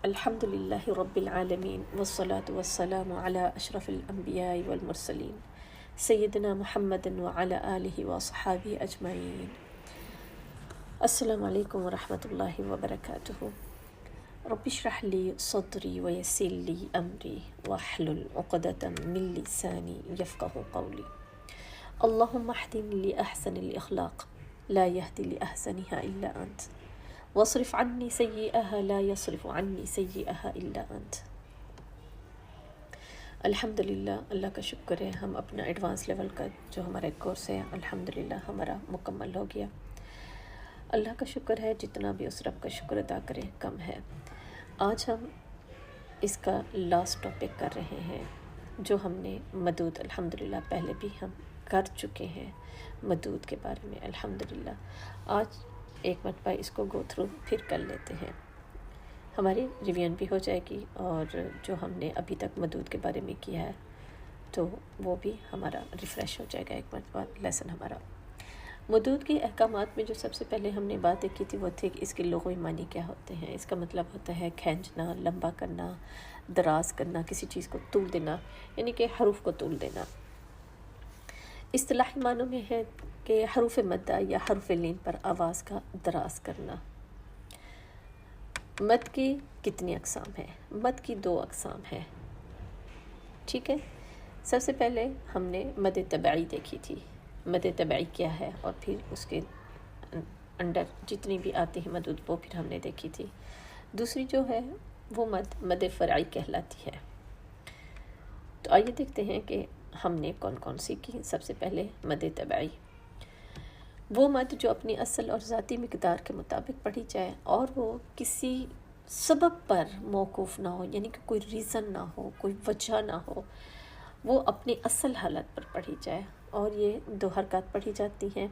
الحمد لله رب العالمين والصلاة والسلام على أشرف الأنبياء والمرسلين سيدنا محمد وعلى آله وصحابه أجمعين. السلام عليكم ورحمة الله وبركاته. رب اشرح لي صدري ويسر لي أمري واحلل عقدة من لساني يفقه قولي. اللهم اهدني لأحسن الأخلاق لا يهدي لأحسنها إلا أنت واصرف عني سيئها لا يصرف عني سيئها إلا أنت. الحمدللہ، اللہ کا شکر ہے ہم اپنا ایڈوانس لیول کا جو ہمارا کورس ہے الحمدللہ ہمارا مکمل ہو گیا. اللہ کا شکر ہے، جتنا بھی اس رب کا شکر ادا کریں کم ہے. آج ہم اس کا لاسٹ ٹاپک کر رہے ہیں جو ہم نے مدود الحمدللہ پہلے بھی ہم کر چکے ہیں مدود کے بارے میں الحمدللہ. آج ایک مرتبہ اس کو گو تھرو پھر کر لیتے ہیں، ہماری ریویژن بھی ہو جائے گی اور جو ہم نے ابھی تک مدود کے بارے میں کیا ہے تو وہ بھی ہمارا ریفریش ہو جائے گا ایک مرتبہ لیسن ہمارا. مدود کے احکامات میں جو سب سے پہلے ہم نے باتیں کی تھی وہ تھی کہ اس کے لغوی معنی کیا ہوتے ہیں. اس کا مطلب ہوتا ہے کھینچنا، لمبا کرنا، دراز کرنا، کسی چیز کو طول دینا، یعنی کہ حروف کو طول دینا. اصطلاحی معنوں میں ہے کہ حروف مدہ یا حروف لین پر آواز کا دراز کرنا. مد کی کتنی اقسام ہیں؟ مد کی 2 اقسام ہیں، ٹھیک ہے. سب سے پہلے ہم نے مد طبعی دیکھی تھی. مد طبعی کیا ہے اور پھر اس کے انڈر جتنی بھی آتی ہیں مدود وہ پھر ہم نے دیکھی تھی. دوسری جو ہے وہ مد فرعی کہلاتی ہے. تو آئیے دیکھتے ہیں کہ ہم نے کون کون سی کی. سب سے پہلے مد طبعی، وہ مد جو اپنی اصل اور ذاتی مقدار کے مطابق پڑھی جائے اور وہ کسی سبب پر موقوف نہ ہو، یعنی کہ کوئی ریزن نہ ہو، کوئی وجہ نہ ہو، وہ اپنی اصل حالت پر پڑھی جائے. اور یہ 2 حرکات پڑھی جاتی ہیں،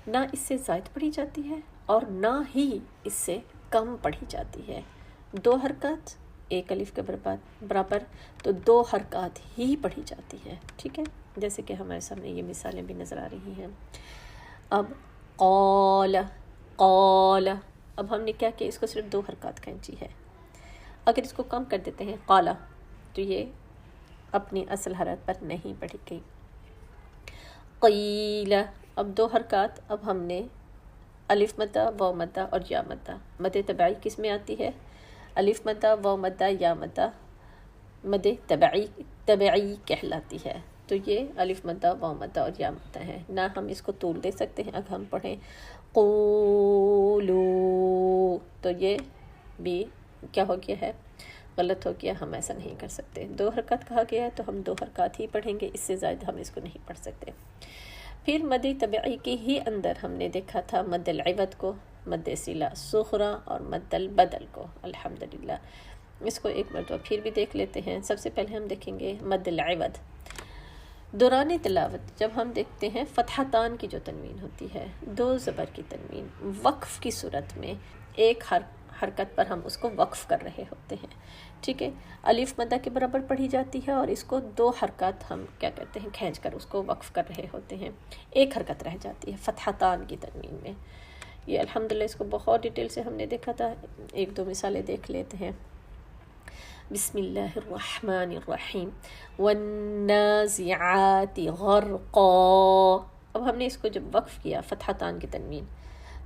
نہ اس سے زائد پڑھی جاتی ہے اور نہ ہی اس سے کم پڑھی جاتی ہے. 2 حرکات 1 الف کے برابر، تو 2 حرکات ہی پڑھی جاتی ہیں، ٹھیک ہے. جیسے کہ ہمارے سامنے یہ مثالیں بھی نظر آ رہی ہیں. اب قال، قال، اب ہم نے کیا کیا، اس کو صرف 2 حرکات کھینچی ہے. اگر اس کو کم کر دیتے ہیں قالا تو یہ اپنی اصل حرکت پر نہیں پڑھی گئی. قیل، اب 2 حرکات، اب ہم نے الف مدہ، واو مدہ اور یا مدہ. مد طبعی کس میں آتی ہے؟ الف مدہ، واو مدہ، یا مدہ مد طبعی کہلاتی ہے. تو یہ الف مدہ، واو مدہ اور یا مدہ ہے. نہ ہم اس کو طول دے سکتے ہیں. اگر ہم پڑھیں قولو تو یہ بھی کیا ہو گیا ہے، غلط ہو گیا. ہم ایسا نہیں کر سکتے. 2 حرکات کہا گیا ہے تو ہم 2 حرکات ہی پڑھیں گے، اس سے زائد ہم اس کو نہیں پڑھ سکتے. پھر مد طبعی کے ہی اندر ہم نے دیکھا تھا مد العوض کو، مد صلہ صغریٰ اور مد البدل کو الحمدللہ. اس کو ایک مرتبہ پھر بھی دیکھ لیتے ہیں. سب سے پہلے ہم دیکھیں گے مد العوض. دوران تلاوت جب ہم دیکھتے ہیں فتحتان کی جو تنوین ہوتی ہے، 2 زبر کی تنوین، وقف کی صورت میں ایک حرکت پر ہم اس کو وقف کر رہے ہوتے ہیں، ٹھیک ہے. الف مدہ کے برابر پڑھی جاتی ہے اور اس کو 2 حرکات ہم کیا کرتے ہیں، کھینچ کر اس کو وقف کر رہے ہوتے ہیں. ایک حرکت رہ جاتی ہے فتحتان کی تنوین میں. یہ الحمدللہ اس کو بہت ڈیٹیل سے ہم نے دیکھا تھا. 1-2 مثالیں دیکھ لیتے ہیں. بسم اللہ الرحمن الرحیم والنازعات غرقا. اب ہم نے اس کو جب وقف کیا فتحتان کی تنوین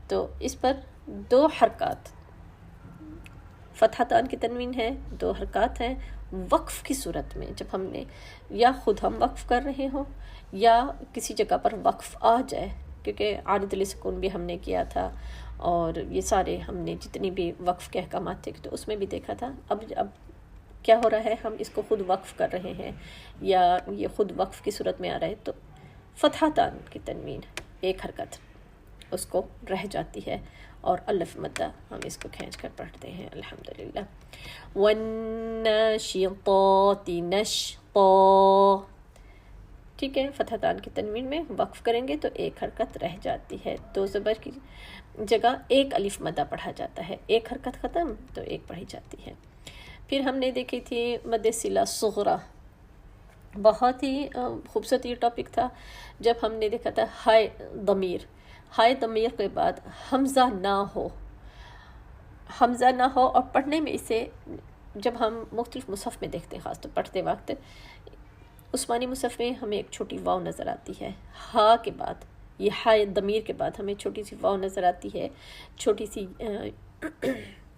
تو اس پر 2 حرکات، فتحتان کی تنوین ہے، 2 حرکات ہیں وقف کی صورت میں. جب ہم نے یا خود ہم وقف کر رہے ہوں یا کسی جگہ پر وقف آ جائے، کیونکہ عارض لسکون بھی ہم نے کیا تھا اور یہ سارے ہم نے جتنی بھی وقف کے احکامات تھے تو اس میں بھی دیکھا تھا. اب کیا ہو رہا ہے، ہم اس کو خود وقف کر رہے ہیں یا یہ خود وقف کی صورت میں آ رہا ہے تو فتحتان کی تنوین ایک حرکت اس کو رہ جاتی ہے اور الف مدہ ہم اس کو کھینچ کر پڑھتے ہیں الحمدللہ. والناشطات نشطا، ٹھیک ہے. فتحتان کی تنوین میں وقف کریں گے تو ایک حرکت رہ جاتی ہے. 2 زبر کی جگہ 1 الف مدہ پڑھا جاتا ہے. ایک حرکت ختم تو ایک پڑھی جاتی ہے. پھر ہم نے دیکھی تھی مد صلہ صغریٰ. بہت ہی خوبصورت یہ ٹاپک تھا جب ہم نے دیکھا تھا ہائے ضمیر، ہائے ضمیر کے بعد حمزہ نہ ہو، حمزہ نہ ہو، اور پڑھنے میں اسے جب ہم مختلف مصحف میں دیکھتے ہیں، خاص طور پڑھتے وقت عثمانی مصحف میں ہمیں ایک چھوٹی واو نظر آتی ہے، ہا کے بعد، یہ ہا ضمیر کے بعد ہمیں چھوٹی سی واو نظر آتی ہے، چھوٹی سی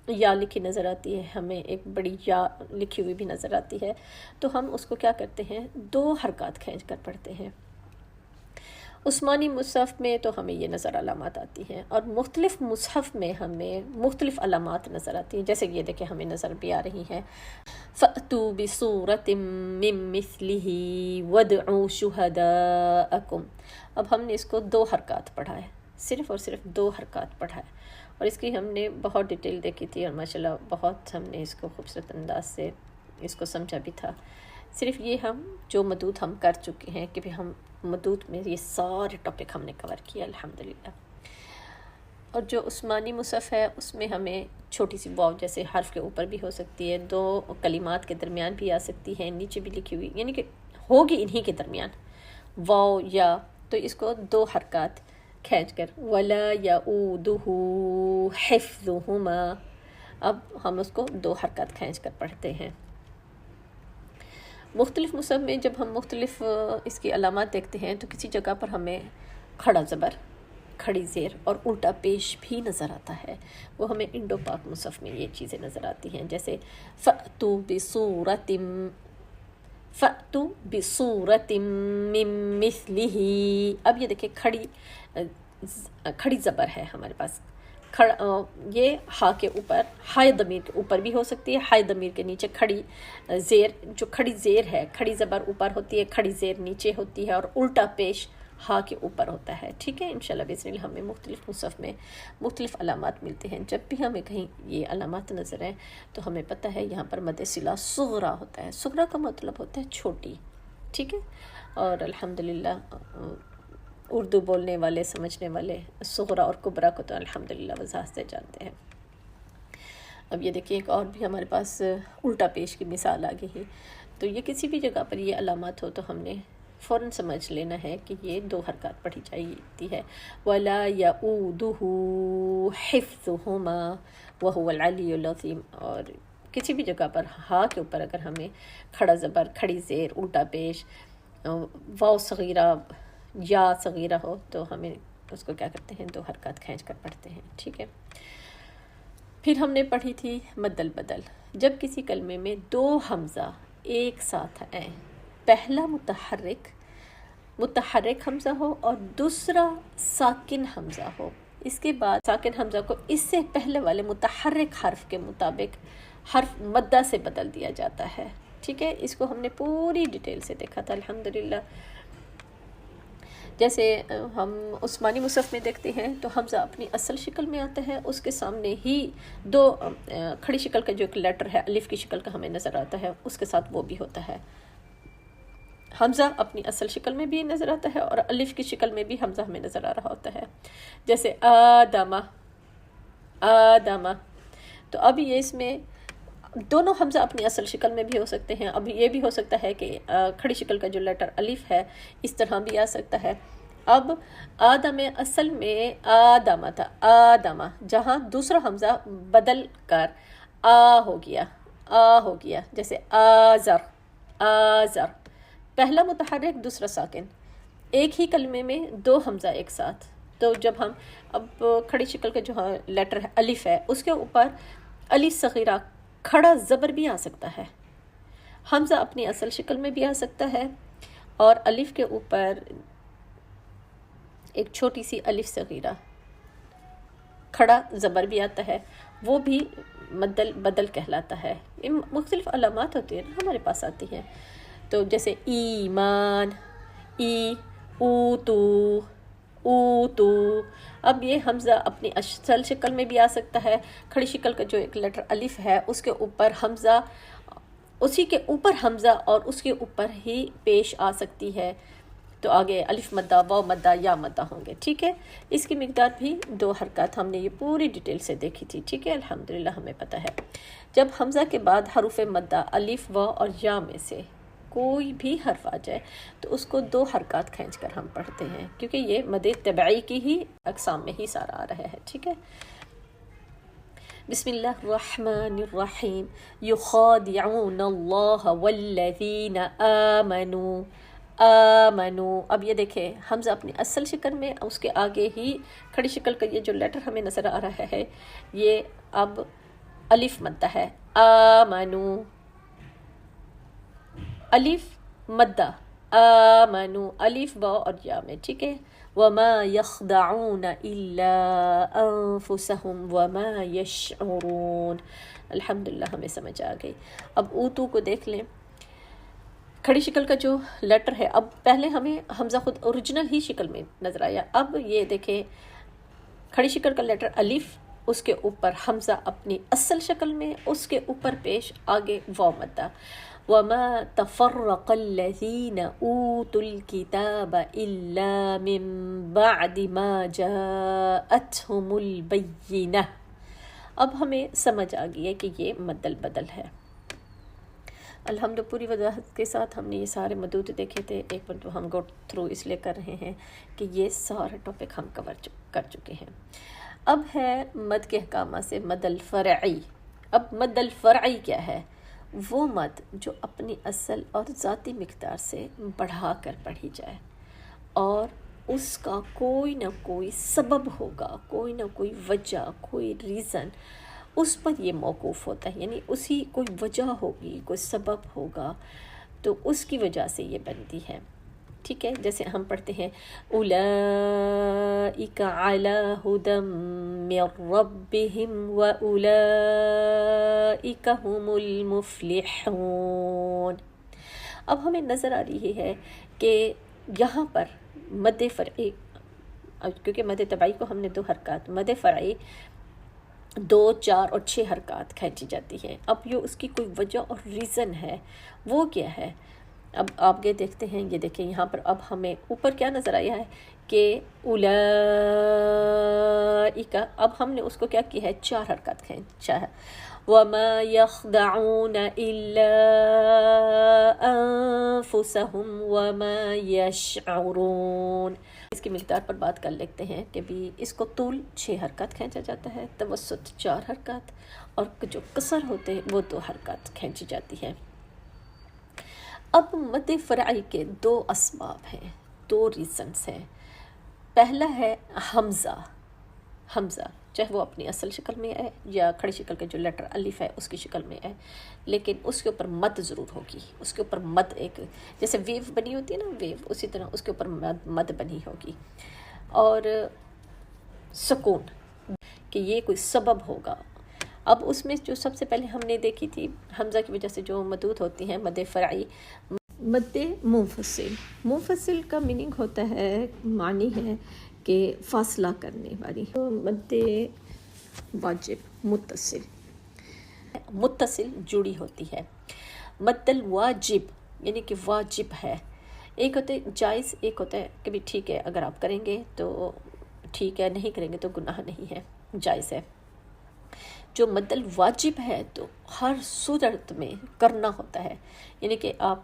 یا لکھی نظر آتی ہے، ہمیں ایک بڑی یا لکھی ہوئی بھی نظر آتی ہے، تو ہم اس کو کیا کرتے ہیں، 2 حرکات کھینچ کر پڑھتے ہیں۔ عثمانی مصحف میں تو ہمیں یہ نظر علامات آتی ہیں، اور مختلف مصحف میں ہمیں مختلف علامات نظر آتی ہیں، جیسے کہ یہ دیکھیں ہمیں نظر بھی آ رہی ہیں، فَأْتُوا بِصُورَةٍ مِّن مِّثْلِهِ وَادْعُوا شُهَدَاءَكُمْ۔ اب ہم نے اس کو 2 حرکات پڑھا ہے، صرف اور صرف 2 حرکات پڑھا ہے، اور اس کی ہم نے بہت ڈیٹیل دیکھی تھی، اور ماشاءاللہ بہت ہم نے اس کو خوبصورت انداز سے اس کو سمجھا بھی تھا۔ صرف یہ ہم جو مدود ہم کر چکے ہیں کہ بھی ہم مدود میں یہ سارے ٹاپک ہم نے کور کیا الحمدللہ۔ اور جو عثمانی مصحف ہے اس میں ہمیں چھوٹی سی واو جیسے حرف کے اوپر بھی ہو سکتی ہے، 2 کلمات کے درمیان بھی آ سکتی ہے، نیچے بھی لکھی ہوئی، یعنی کہ ہوگی انہی کے درمیان واو یا، تو اس کو 2 حرکات کھینچ کر وَلَا يَؤُودُهُ حِفْظُهُمَا، اب ہم اس کو 2 حرکات کھینچ کر پڑھتے ہیں۔ مختلف مصحف میں جب ہم مختلف اس کی علامات دیکھتے ہیں تو کسی جگہ پر ہمیں کھڑا زبر، کھڑی زیر اور الٹا پیش بھی نظر آتا ہے، وہ ہمیں انڈو پاک مصحف میں یہ چیزیں نظر آتی ہیں، جیسے فَأْتُوا بِصُورَةٍ مِّن مِّثْلِهِ۔ اب یہ دیکھیں کھڑی زبر ہے ہمارے پاس، یہ ہا کے اوپر، ہائے ضمیر کے اوپر بھی ہو سکتی ہے، ہائے ضمیر کے نیچے کھڑی زیر، جو کھڑی زیر ہے، کھڑی زبر اوپر ہوتی ہے، کھڑی زیر نیچے ہوتی ہے، اور الٹا پیش ہا کے اوپر ہوتا ہے، ٹھیک ہے۔ انشاءاللہ بسم اللہ ہمیں مختلف مصحف میں مختلف علامات ملتے ہیں، جب بھی ہمیں کہیں یہ علامات نظر آئیں تو ہمیں پتہ ہے یہاں پر مد صلہ صغرا ہوتا ہے، صغرا کا مطلب ہوتا ہے چھوٹی، ٹھیک ہے۔ اور الحمدللہ اردو بولنے والے، سمجھنے والے صغرا اور کبرا کو تو الحمدللہ وضاحت سے جانتے ہیں۔ اب یہ دیکھیں ایک اور بھی ہمارے پاس الٹا پیش کی مثال آ گئی ہے، تو یہ کسی بھی جگہ پر یہ علامات ہو تو ہم نے فوراً سمجھ لینا ہے کہ یہ 2 حرکات پڑھی جاتی ہے، وَلَا يَؤُودُهُ حِفْظُهُمَا وَهُوَ الْعَلِيُّ الْعَظِيمُ۔ اور کسی بھی جگہ پر ہا کے اوپر اگر ہمیں کھڑا زبر، کھڑی زیر، الٹا پیش، واو صغیرہ یا صغیرہ ہو تو ہمیں اس کو کیا کرتے ہیں، 2 حرکات کھینچ کر پڑھتے ہیں، ٹھیک ہے۔ پھر ہم نے پڑھی تھی مد البدل، جب کسی کلمے میں 2 حمزہ ایک ساتھ آئیں، پہلا متحرک حمزہ ہو اور دوسرا ساکن حمزہ ہو، اس کے بعد ساکن حمزہ کو اس سے پہلے والے متحرک حرف کے مطابق حرف مدہ سے بدل دیا جاتا ہے، ٹھیک ہے۔ اس کو ہم نے پوری ڈیٹیل سے دیکھا تھا الحمدللہ۔ جیسے ہم عثمانی مصحف میں دیکھتے ہیں تو حمزہ اپنی اصل شکل میں آتا ہے، اس کے سامنے ہی 2 کھڑی شکل کا جو ایک لیٹر ہے، الف کی شکل کا ہمیں نظر آتا ہے، اس کے ساتھ وہ بھی ہوتا ہے۔ حمزہ اپنی اصل شکل میں بھی نظر آتا ہے اور الف کی شکل میں بھی حمزہ ہمیں نظر آ رہا ہوتا ہے، جیسے آدمہ، تو اب یہ اس میں دونوں حمزہ اپنی اصل شکل میں بھی ہو سکتے ہیں، اب یہ بھی ہو سکتا ہے کہ کھڑی شکل کا جو لیٹر الف ہے اس طرح بھی آ سکتا ہے۔ اب آدم اصل میں آدمہ تھا، آدمہ، جہاں دوسرا حمزہ بدل کر ہو گیا، جیسے آزر، پہلا متحرک دوسرا ساکن، ایک ہی کلمے میں 2 حمزہ ایک ساتھ، تو جب ہم اب کھڑی شکل کا جو لیٹر ہے الف ہے، اس کے اوپر الف صغیرہ کھڑا زبر بھی آ سکتا ہے، حمزہ اپنی اصل شکل میں بھی آ سکتا ہے، اور الف کے اوپر ایک چھوٹی سی الف صغیرہ کھڑا زبر بھی آتا ہے، وہ بھی بدل کہلاتا ہے۔ مختلف علامات ہوتی ہیں ہمارے پاس آتی ہیں، تو جیسے ایمان، اوتو، اب یہ حمزہ اپنی اصل شکل میں بھی آ سکتا ہے، کھڑی شکل کا جو ایک لیٹر الف ہے اس کے اوپر حمزہ، اسی کے اوپر حمزہ اور اس کے اوپر ہی پیش آ سکتی ہے، تو آگے الف مدہ، واو مدہ، یا مدہ ہوں گے، ٹھیک ہے۔ اس کی مقدار بھی 2 حرکات ہم نے یہ پوری ڈیٹیل سے دیکھی تھی، ٹھیک ہے، الحمدللہ ہمیں پتہ ہے۔ جب حمزہ کے بعد حروف مدہ الف، واو اور یا میں سے کوئی بھی حرف آ جائے تو اس کو 2 حرکات کھینچ کر ہم پڑھتے ہیں، کیونکہ یہ مد طبعی کی ہی اقسام میں ہی سارا آ رہا ہے، ٹھیک ہے۔ بسم اللہ الرحمن الرحیم یخادعون اللہ والذین آمنوا آمنوا. اب یہ دیکھیں حمزہ اپنی اصل شکل میں، اس کے آگے ہی کھڑی شکل کا یہ جو لیٹر ہمیں نظر آ رہا ہے یہ اب الف مدہ ہے. آمنوا الف مدہ، آمنوا الف با اور یا میں، ٹھیک ہے. وما يخدعون الا انفسهم وما يشعرون. الحمدللہ ہمیں سمجھ آ گئی. اب اوتو کو دیکھ لیں، کھڑی شکل کا جو لیٹر ہے، اب پہلے ہمیں حمزہ خود اوریجنل ہی شکل میں نظر آیا. اب یہ دیکھیں کھڑی شکل کا لیٹر الف، اس کے اوپر حمزہ اپنی اصل شکل میں، اس کے اوپر پیش آگے واو مدہ. وما تفرق الذين اوتوا الكتاب الا من بعد ما جاءتهم البينة. اب ہمیں سمجھ آ گئی ہے کہ یہ مد البدل ہے. الحمد پوری وضاحت کے ساتھ ہم نے یہ سارے مدود دیکھے تھے. ایک منٹ ہم گو تھرو اس لیے کر رہے ہیں کہ یہ سارا ٹاپک ہم کر چکے ہیں. اب ہے مد کے احکامات سے مد الفرعی. اب مد الفرعی کیا ہے؟ وہ مد جو اپنی اصل اور ذاتی مقدار سے بڑھا کر پڑھی جائے اور اس کا کوئی نہ کوئی سبب ہوگا، کوئی نہ کوئی وجہ، کوئی ریزن اس پر یہ موقوف ہوتا ہے. یعنی اسی کوئی وجہ ہوگی، کوئی سبب ہوگا تو اس کی وجہ سے یہ بنتی ہے. ٹھیک ہے، جیسے ہم پڑھتے ہیں اولئک علی ھدی من ربہم واولئک ھم المفلحون. اب ہمیں نظر آ رہی ہے کہ یہاں پر مد فرعی، کیونکہ مد طبعی کو ہم نے 2 حرکات، مد فرعی 2، 4 اور 6 حرکات کھینچی جاتی ہیں. اب یہ اس کی کوئی وجہ اور ریزن ہے، وہ کیا ہے؟ اب آپ یہ دیکھتے ہیں، یہ دیکھیں یہاں پر اب ہمیں اوپر کیا نظر آیا ہے کہ اولئک، اب ہم نے اس کو کیا کیا ہے؟ 4 حرکات کھینچا ہے. وما يخدعون الا انفسهم وما يشعرون. اس کی مقدار پر بات کر لیتے ہیں کہ بھی اس کو طول 6 حرکات کھینچا جاتا ہے، توسط 4 حرکات، اور جو قصر ہوتے ہیں وہ 2 حرکات کھینچی جاتی ہے. اب مد فرعی کے 2 اسباب ہیں، 2 ریزنس ہیں. پہلا ہے حمزہ. حمزہ چاہے وہ اپنی اصل شکل میں ہے یا کھڑی شکل کے جو لیٹر الف ہے اس کی شکل میں ہے، لیکن اس کے اوپر مد ضرور ہوگی. اس کے اوپر مد، ایک جیسے ویو بنی ہوتی ہے نا، ویو، اسی طرح اس کے اوپر مد بنی ہوگی. اور سکون کہ یہ کوئی سبب ہوگا. اب اس میں جو سب سے پہلے ہم نے دیکھی تھی حمزہ کی وجہ سے جو مدود ہوتی ہیں، مد فرعی، مد منفصل. منفصل کا میننگ ہوتا ہے، معنی ہے کہ فاصلہ کرنے والی. مد واجب متصل، متصل جڑی ہوتی ہے. مد الواجب یعنی کہ واجب ہے. ایک ہوتا ہے جائز، ایک ہوتا ہے کہ بھی ٹھیک ہے اگر آپ کریں گے تو ٹھیک ہے، نہیں کریں گے تو گناہ نہیں ہے، جائز ہے. جو مد الواجب ہے تو ہر صورت میں کرنا ہوتا ہے. یعنی کہ آپ،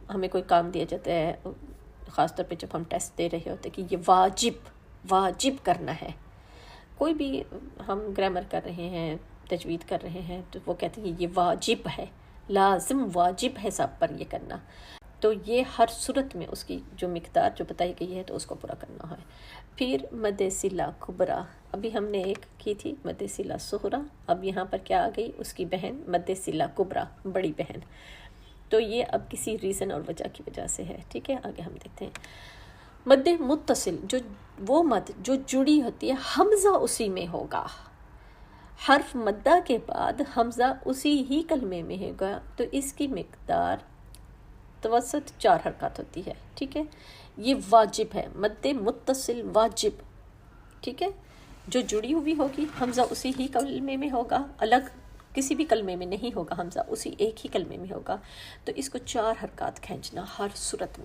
ہمیں کوئی کام دیا جاتا ہے، خاص طور پہ جب ہم ٹیسٹ دے رہے ہوتے ہیں کہ یہ واجب کرنا ہے. کوئی بھی ہم گرامر کر رہے ہیں، تجوید کر رہے ہیں، تو وہ کہتے ہیں یہ واجب ہے، لازم واجب ہے سب پر یہ کرنا. تو یہ ہر صورت میں اس کی جو مقدار جو بتائی گئی ہے تو اس کو پورا کرنا ہے. پھر مد صلہ کبریٰ، ابھی ہم نے ایک کی تھی مد صلہ صغریٰ، اب یہاں پر کیا آ گئی؟ اس کی بہن مد صلہ کبریٰ، بڑی بہن. تو یہ اب کسی ریزن اور وجہ کی وجہ سے ہے. ٹھیک ہے، آگے ہم دیکھتے ہیں. مد متصل، جو وہ مد جو جڑی ہوتی ہے، حمزہ اسی میں ہوگا. حرف مدہ کے بعد حمزہ اسی ہی کلمے میں ہوگا، تو اس کی مقدار توسط 4 حرکات ہوتی ہے. ٹھیک ہے، یہ واجب ہے، مد متصل واجب. ٹھیک ہے، جو جڑی ہوئی ہوگی، حمزہ اسی ہی کلمے میں ہوگا، الگ کسی بھی کلمے میں نہیں ہوگا، حمزہ اسی ایک ہی کلمے میں ہوگا. تو اس کو 4 حرکات کھینچنا ہر صورت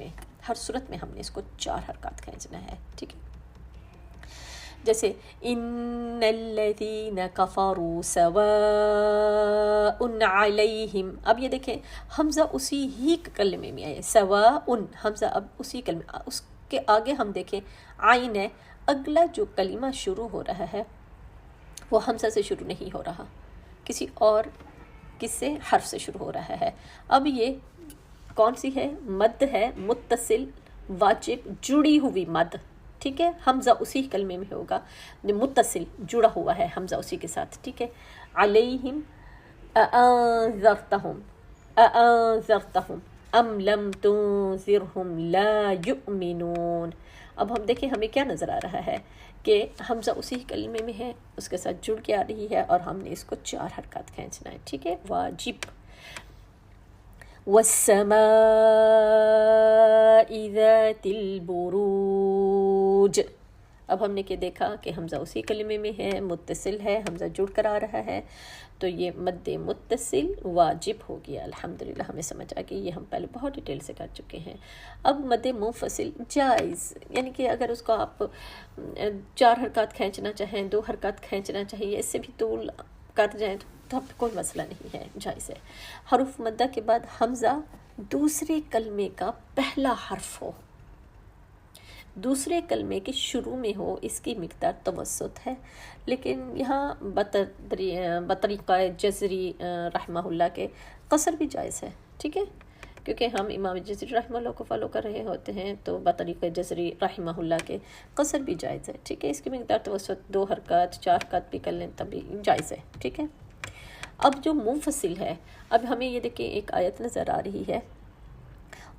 میں ہم نے اس کو 4 حرکات کھینچنا ہے. ٹھیک ہے، جیسے ان الذین کفروا سواء علیہم. اب یہ دیکھیں حمزہ اسی ہی کلمے میں آئے، سواء، حمزہ اب اسی کلمے، اس کے آگے ہم دیکھیں عین ہے. اگلا جو کلمہ شروع ہو رہا ہے وہ حمزہ سے شروع نہیں ہو رہا، کسی اور کس سے حرف سے شروع ہو رہا ہے. اب یہ کون سی ہے؟ مد ہے متصل واجب جڑی ہوئی مد. ٹھیک ہے، حمزہ اسی کلمے میں ہوگا جو متصل جڑا ہوا ہے، حمزہ اسی کے ساتھ. ٹھیک ہے. علیہم اانذرتہم اانذرتہم ام لم تنذرہم لا یؤمنون. اب ہم دیکھیں ہمیں کیا نظر آ رہا ہے کہ حمزہ اسی کلمے میں ہے، اس کے ساتھ جڑ کے آ رہی ہے اور ہم نے اس کو 4 حرکات کھینچنا ہے. ٹھیک ہے. واجب. والسماء ذات البروج. اب ہم نے کہ دیکھا کہ حمزہ اسی کلمے میں ہے، متصل ہے، حمزہ جڑ کر آ رہا ہے، تو یہ مد متصل واجب ہو گیا. الحمدللہ ہمیں سمجھ آ گئی، یہ ہم پہلے بہت ڈیٹیل سے کر چکے ہیں. اب مد منفصل جائز، یعنی کہ اگر اس کو آپ 4 حرکات کھینچنا چاہیں، 2 حرکات کھینچنا چاہیے، اس سے بھی طول کر جائیں تو اب کوئی مسئلہ نہیں ہے، جائز ہے. حروف مدہ کے بعد حمزہ دوسرے کلمے کا پہلا حرف ہو، دوسرے کلمے کے شروع میں ہو، اس کی مقدار توسط ہے. لیکن یہاں بطریقہ جزری رحمہ اللہ کے قصر بھی جائز ہے. ٹھیک ہے، کیونکہ ہم امام جزری رحمہ اللہ کو فالو کر رہے ہوتے ہیں، تو بطریقہ جزری رحمہ اللہ کے قصر بھی جائز ہے. ٹھیک ہے، اس کی مقدار توسط 2 حرکات 4 حرکات بھی کر لیں تب بھی جائز ہے. ٹھیک ہے. اب جو منفصل ہے، اب ہمیں یہ دیکھیں ایک آیت نظر آ رہی ہے،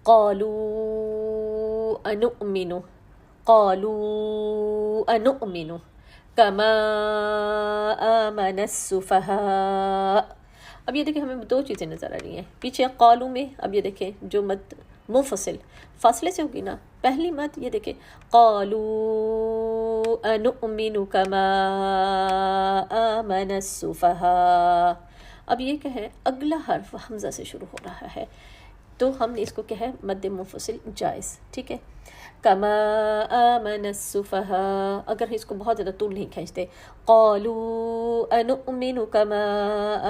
قالوا انؤمن قالوا انؤمن کما آمن السفہاء. اب یہ دیکھیں ہمیں 2 چیزیں نظر آ رہی ہیں پیچھے قالو میں. اب یہ دیکھیں جو مد منفصل فاصلے سے ہوگی نا، پہلی مد یہ دیکھیں قالوا انؤمن کما آمن السفہاء. اب یہ کہ ہے اگلا حرف حمزہ سے شروع ہو رہا ہے، تو ہم نے اس کو کیا ہے مد منفصل جائز. ٹھیک ہے. کما آمن السفہاء، اگر اس کو بہت زیادہ طول نہیں کھینچتے، قالوا انؤمن کما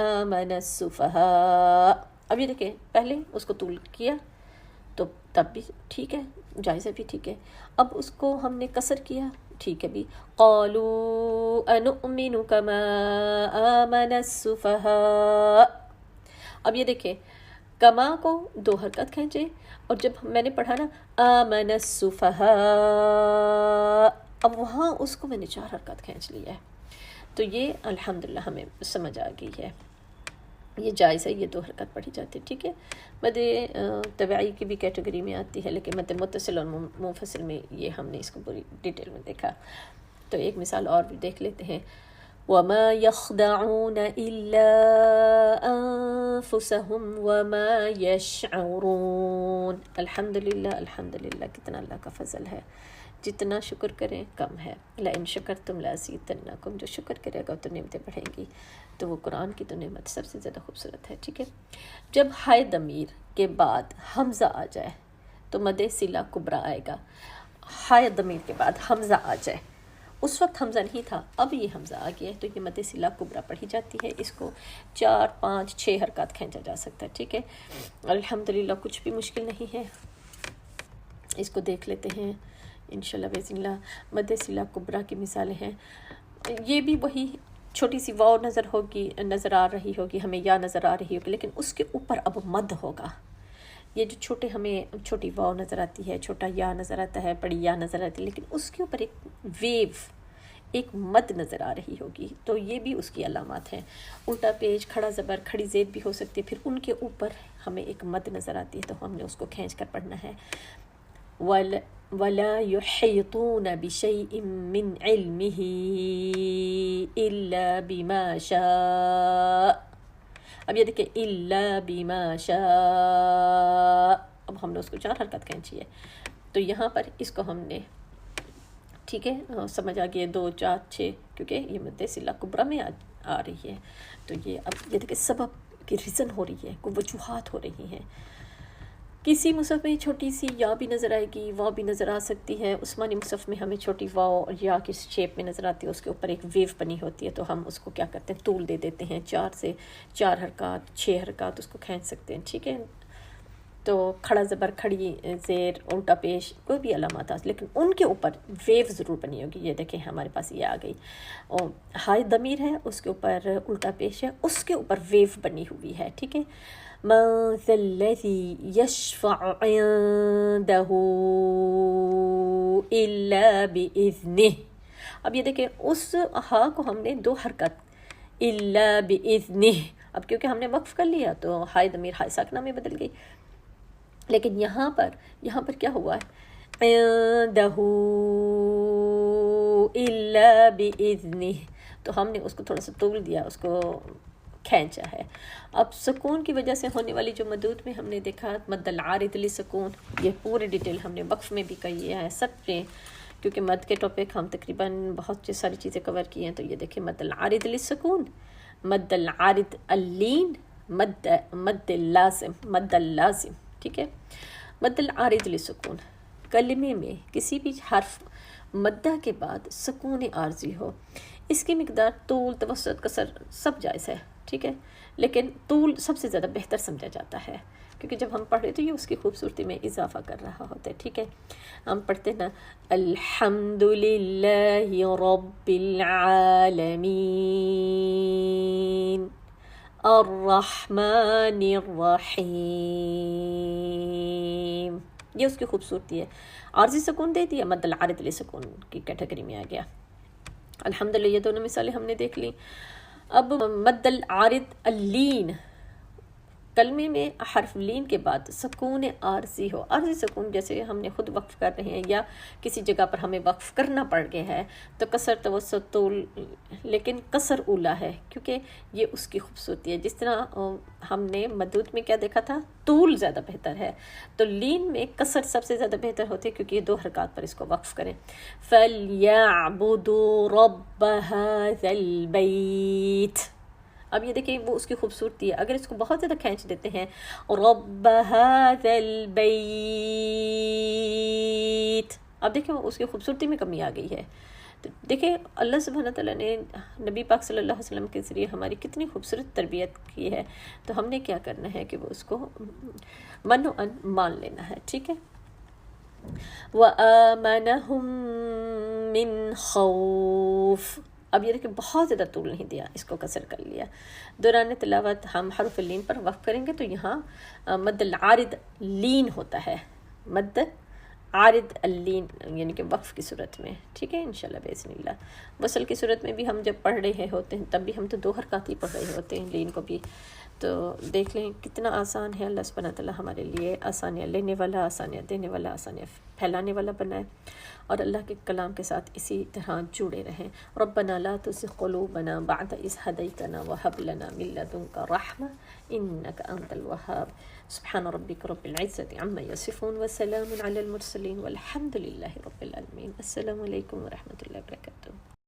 آمن السفہاء. اب یہ دیکھیں پہلے اس کو طول کیا تو تب بھی ٹھیک ہے، جائز بھی ٹھیک ہے. اب اس کو ہم نے قصر کیا، ٹھیک ہے بھی، قالوا انؤمن کما آمن السفہاء. اب یہ دیکھیں کما کو 2 حرکت کھینچے، اور جب میں نے پڑھا نا آمن السفہاء، اب وہاں اس کو میں نے 4 حرکات کھینچ لیا ہے. تو یہ الحمدللہ ہمیں سمجھ آ گئی ہے، یہ جائز ہے، یہ 2 حرکات پڑھی جاتی ہے. ٹھیک ہے. مد طبعی کی بھی کیٹیگری میں آتی ہے، لیکن مد متصل اور منفصل میں یہ ہم نے اس کو پوری ڈیٹیل میں دیکھا. تو ایک مثال اور بھی دیکھ لیتے ہیں، وَمَا يَخْدَعُونَ إِلَّا أَنفُسَهُمْ وَمَا يَشْعُرُونَ. الحمدللہ الحمدللہ، کتنا اللہ کا فضل ہے، جتنا شکر کریں کم ہے. لَإِن شَكَرْتُمْ لَأَزِيدَنَّكُمْ، جو شکر کرے گا تو نعمتیں بڑھیں گی. تو وہ قرآن کی تو نعمت سب سے زیادہ خوبصورت ہے. ٹھیک ہے. جب ہائے ضمیر کے بعد حمزہ آ جائے تو مد صلہ کبریٰ آئے گا. ہائے ضمیر کے بعد حمزہ آ جائے، اس وقت حمزہ نہیں تھا، اب یہ حمزہ آ گیا ہے، تو یہ مد صلہ کبریٰ پڑھی جاتی ہے. اس کو 4 5 6 حرکات کھینچا جا سکتا ہے. ٹھیک ہے. الحمدللہ کچھ بھی مشکل نہیں ہے. اس کو دیکھ لیتے ہیں انشاءاللہ باذن اللہ. مد صلہ کبریٰ کی مثالیں ہیں، یہ بھی وہی چھوٹی سی واو نظر آ رہی ہوگی ہمیں، یا نظر آ رہی ہوگی، لیکن اس کے اوپر اب مد ہوگا. یہ جو ہمیں چھوٹی واو نظر آتی ہے، چھوٹا یا نظر آتا ہے، بڑی یا نظر آتی ہے، لیکن اس کے اوپر ایک ویو، ایک مد نظر آ رہی ہوگی. تو یہ بھی اس کی علامات ہیں. الٹا پیج، کھڑا زبر، کھڑی زید بھی ہو سکتی ہے، پھر ان کے اوپر ہمیں ایک مد نظر آتی ہے، تو ہم نے اس کو کھینچ کر پڑھنا ہے. وَلَا يُحِيطُونَ بِشَيْءٍ مِّنْ عِلْمِهِ إِلَّا بِمَا شَاءَ. اب یہ دیکھیں إِلَّا بِمَا شَاءَ، اب ہم نے اس کو 4 حرکت کھینچی ہے، تو یہاں پر اس کو ہم نے ٹھیک ہے سمجھ آ گئی 2 4 6، کیونکہ یہ مد صلہ کبریٰ میں آ رہی ہے. تو یہ اب یہ دیکھیں سبب کی ریزن ہو رہی ہے، کوئی وجوہات ہو رہی ہیں. کسی مصحف میں چھوٹی سی یا بھی نظر آئے گی، واو بھی نظر آ سکتی ہے. عثمانی مصحف میں ہمیں چھوٹی واو اور یا کی شیپ میں نظر آتی ہے، اس کے اوپر ایک ویو بنی ہوتی ہے، تو ہم اس کو کیا کرتے ہیں طول دے دیتے ہیں، 4 سے 4 حرکات 6 حرکات اس کو کھینچ سکتے ہیں. ٹھیک ہے. تو کھڑا زبر کھڑی زیر الٹا پیش کوئی بھی علامات آ، لیکن ان کے اوپر ویو ضرور بنی ہوگی. یہ دیکھیں ہمارے پاس یہ آ گئی، اور ہائی ضمیر ہے، اس کے اوپر الٹا پیش ہے، اس کے اوپر ویو بنی ہوئی ہے. ٹھیک ہے، من ذا الذی یشفع عنده الا باذنہ. اب یہ دیکھیں اس ہا کو ہم نے دو حرکت الا باذنہ، اب کیونکہ ہم نے وقف کر لیا تو ہائی ضمیر ہائی ساکنہ میں بدل گئی. لیکن یہاں پر کیا ہوا ہے، عندہ الا باذنہ، تو ہم نے اس کو تھوڑا سا طول دیا، اس کو کھینچا ہے. اب سکون کی وجہ سے ہونے والی جو مدود میں ہم نے دیکھا مد العارض لسکون، یہ پورے ڈیٹیل ہم نے وقف میں بھی کہی ہے سب نے، کیونکہ مد کے ٹاپک ہم تقریباً بہت ساری چیزیں کور کی ہیں. تو یہ دیکھیں مد العارض لسکون، مد العارض اللین، مد اللازم. ٹھیک ہے، مد العارض لسکون، کلمے میں کسی بھی حرف مدہ کے بعد سکون عارضی ہو، اس کی مقدار طول، توسط، قصر سب جائز ہے. ٹھیک ہے، لیکن طول سب سے زیادہ بہتر سمجھا جاتا ہے، کیونکہ جب ہم پڑھے تو یہ اس کی خوبصورتی میں اضافہ کر رہا ہوتا ہے. ٹھیک ہے، ہم پڑھتے نا الحمد للہ رب العالمین الرحمن الرحیم، یہ اس کی خوبصورتی ہے. عارضی سکون دے دیا، مد العارض لسکون کی کیٹیگری میں آ گیا. الحمدللہ یہ دونوں مثالیں ہم نے دیکھ لی. اب مد العارض اللین، کلمے میں حرف لین کے بعد سکون عارضی ہو، عارضی سکون جیسے ہم نے خود وقف کر رہے ہیں یا کسی جگہ پر ہمیں وقف کرنا پڑ گیا ہے تو قصر، توسط، طول، لیکن قصر اولا ہے کیونکہ یہ اس کی خوبصورتی ہے. جس طرح ہم نے مدود میں کیا دیکھا تھا، طول زیادہ بہتر ہے، تو لین میں قصر سب سے زیادہ بہتر ہوتی ہے کیونکہ یہ دو حرکات پر اس کو وقف کریں. فَلْيَعْبُدُوا رَبَّ هَذَا الْبَيْتِ. اب یہ دیکھیں وہ اس کی خوبصورتی ہے. اگر اس کو بہت زیادہ کھینچ دیتے ہیں رب هذا البیت، اب دیکھیں اس کی خوبصورتی میں کمی آ گئی ہے. تو دیکھیں اللہ سبحانہ تعالیٰ نے نبی پاک صلی اللہ علیہ وسلم کے ذریعے ہماری کتنی خوبصورت تربیت کی ہے، تو ہم نے کیا کرنا ہے کہ وہ اس کو من و ان مان لینا ہے. ٹھیک ہے، وَآمَنَهُم مِّن خَوْفٍ. اب یہ دیکھیں بہت زیادہ طول نہیں دیا، اس کو قصر کر لیا. دوران تلاوت ہم حرف لین پر وقف کریں گے تو یہاں مد العارض لین ہوتا ہے، مد عارض اللین یعنی کہ وقف کی صورت میں. ٹھیک ہے، انشاءاللہ باذن اللہ. وصل کی صورت میں بھی ہم جب پڑھ رہے ہوتے ہیں تب بھی ہم تو دو حرکات ہی پڑھ رہے ہوتے ہیں لین کو بھی. تو دیکھ لیں کتنا آسان ہے. اللہ سبحانہ تعالیٰ ہمارے لیے آسانیاں لینے والا، آسانیاں دینے والا، آسانیاں پھیلانے والا بنائے، اور اللہ کے کلام کے ساتھ اسی طرح جڑے رہیں. ربنا لا تزغ قلوبنا بعد إذ هديتنا وهب لنا من لدنك رحمة إنك أنت الوهاب. سبحان ربك رب العزة عما يصفون وسلام على المرسلين والحمد لله رب العالمين. السلام عليكم ورحمة الله وبركاته.